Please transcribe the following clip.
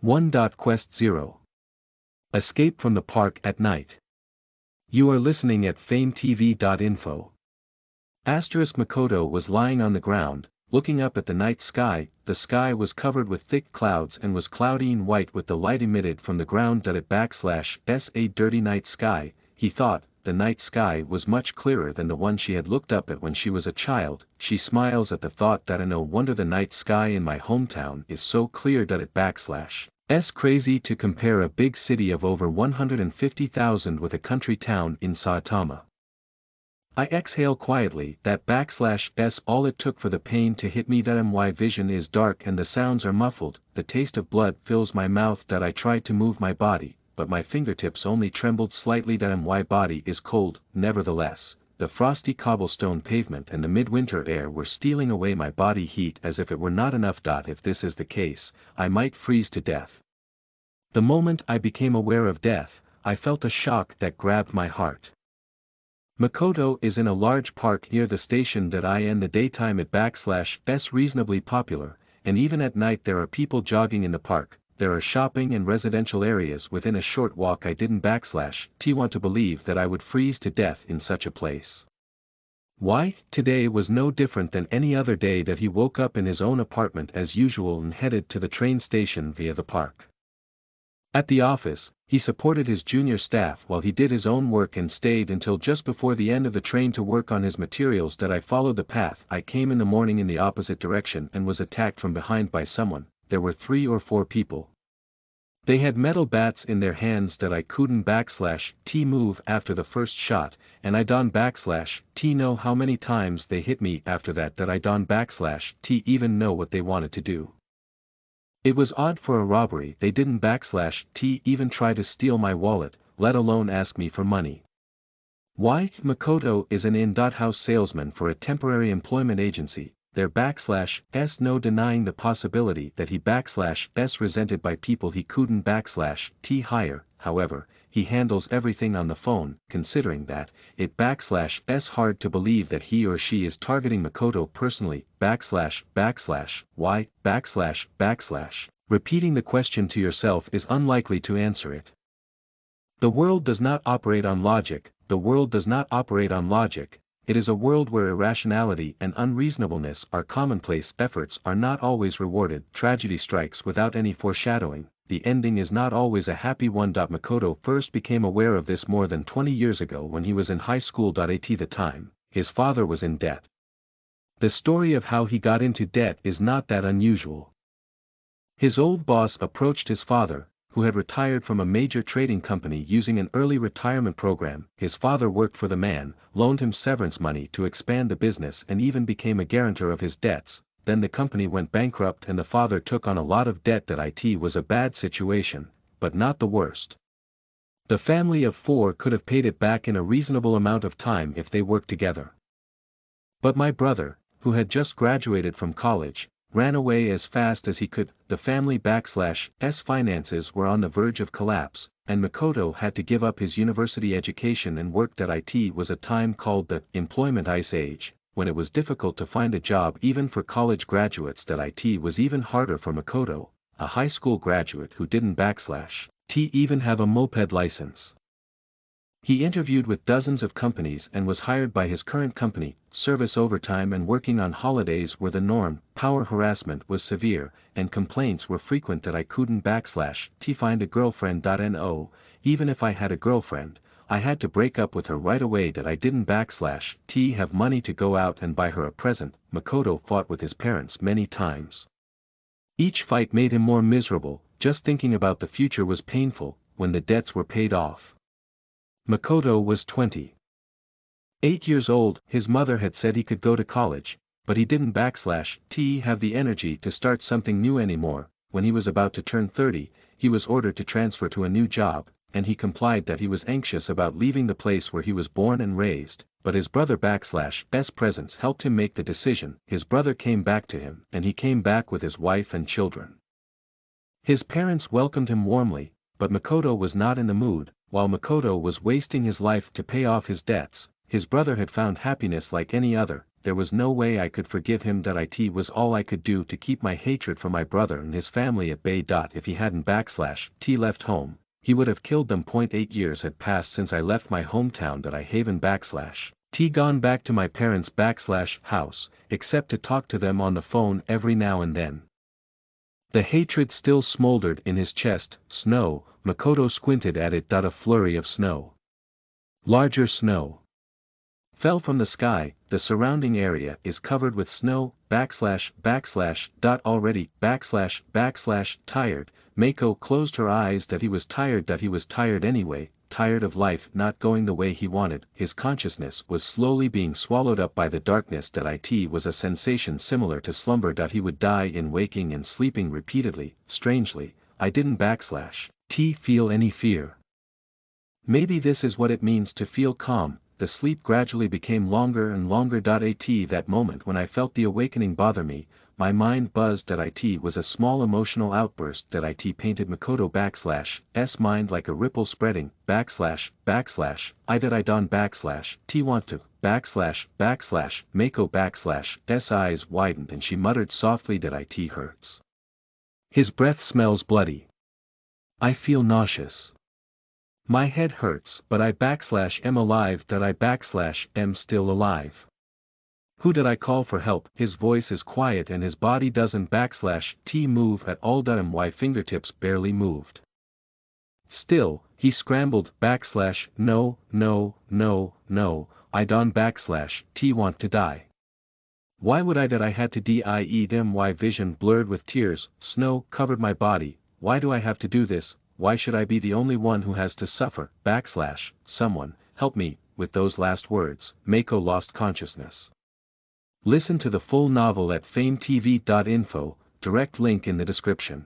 1. Quest 0. Escape from the park at night. You are listening at FameTV.info. Makoto was lying on the ground, looking up at the night sky. The sky was covered with thick clouds and was cloudy and white with the light emitted from the ground. A dirty night sky, he thought. The night sky was much clearer than the one she had looked up at when she was a child. She smiles at the thought that no wonder the night sky in my hometown is so clear. Crazy to compare a big city of over 150,000 with a country town in Saitama. I exhale quietly. All it took for the pain to hit me. My vision is dark and the sounds are muffled. The taste of blood fills my mouth. I tried to move my body, but my fingertips only trembled slightly. My body is cold. Nevertheless, the frosty cobblestone pavement and the midwinter air were stealing away my body heat as if it were not enough. If this is the case, I might freeze to death. The moment I became aware of death, I felt a shock that grabbed my heart. Makoto is in a large park near the station. In the daytime it's reasonably popular, and even at night there are people jogging in the park. There are shopping and residential areas within a short walk. I didn't want to believe that I would freeze to death in such a place. Why? Today was no different than any other day. He woke up in his own apartment as usual and headed to the train station via the park. At the office, he supported his junior staff while he did his own work and stayed until just before the end of the train to work on his materials. I followed the path. I came in the morning in the opposite direction and was attacked from behind by someone. There were 3 or 4 people. They had metal bats in their hands. I couldn't move after the first shot, and I don't know how many times they hit me after that. I don't even know what they wanted to do. It was odd for a robbery. They didn't even try to steal my wallet, let alone ask me for money. Why? Makoto is an in-house salesman for a temporary employment agency. There no denying the possibility that he resented by people he couldn't hire. However, he handles everything on the phone. Considering that, it's hard to believe that he or she is targeting Makoto personally. Why? Repeating the question to yourself is unlikely to answer it. The world does not operate on logic. It is a world where irrationality and unreasonableness are commonplace. Efforts are not always rewarded. Tragedy strikes without any foreshadowing. The ending is not always a happy one. Makoto first became aware of this more than 20 years ago when he was in high school. At the time, his father was in debt. The story of how he got into debt is not that unusual. His old boss approached his father, who had retired from a major trading company using an early retirement program. His father worked for the man, loaned him severance money to expand the business and even became a guarantor of his debts. Then the company went bankrupt and the father took on a lot of debt. It was a bad situation, but not the worst. The family of 4 could have paid it back in a reasonable amount of time if they worked together. But my brother, who had just graduated from college, ran away as fast as he could. The family finances were on the verge of collapse, and Makoto had to give up his university education and work. It was a time called the employment ice age, when it was difficult to find a job even for college graduates. It was even harder for Makoto, a high school graduate who didn't even have a moped license. He interviewed with dozens of companies and was hired by his current company. Service overtime and working on holidays were the norm. Power harassment was severe, and complaints were frequent. I couldn't find a girlfriend. No, even if I had a girlfriend, I had to break up with her right away. I didn't have money to go out and buy her a present. Makoto fought with his parents many times. Each fight made him more miserable. Just thinking about the future was painful. When the debts were paid off, Makoto was 28 years old. His mother had said he could go to college, but he didn't have the energy to start something new anymore. When he was about to turn 30, he was ordered to transfer to a new job, and he complied. He was anxious about leaving the place where he was born and raised, but his brother S presence helped him make the decision. His brother came back to him, and he came back with his wife and children. His parents welcomed him warmly, but Makoto was not in the mood. While Makoto was wasting his life to pay off his debts, his brother had found happiness like any other. there was no way I could forgive him. It was all I could do to keep my hatred for my brother and his family at bay. If he hadn't / left home, he would have killed them. 8 years had passed since I left my hometown. I haven't / gone back to my parents' / house, except to talk to them on the phone every now and then. The hatred still smoldered in his chest. Snow, Makoto squinted at it. A flurry of snow. Larger snow fell from the sky. The surrounding area is covered with snow. Already tired. Mako closed her eyes. He was tired. He was tired anyway, tired of life not going the way he wanted. His consciousness was slowly being swallowed up by the darkness. It was a sensation similar to slumber. He would die in waking and sleeping repeatedly. Strangely, I didn't feel any fear. Maybe this is what it means to feel calm. The sleep gradually became longer and longer. That moment when I felt the awakening bother me, my mind buzzed. It was a small emotional outburst. It painted Makoto / mind like a ripple spreading. / I don't want to / Mako / eyes widened and she muttered softly. It hurts. His breath smells bloody. I feel nauseous. My head hurts, but I am alive. I am still alive. Who did I call for help? His voice is quiet and his body doesn't move at all. My fingertips barely moved. Still, he scrambled. No, I don't want to die. Why would I? I had to die. My vision blurred with tears. Snow covered my body. Why do I have to do this? Why should I be the only one who has to suffer? Someone, help me. With those last words, Mako lost consciousness. Listen to the full novel at FameTV.info, direct link in the description.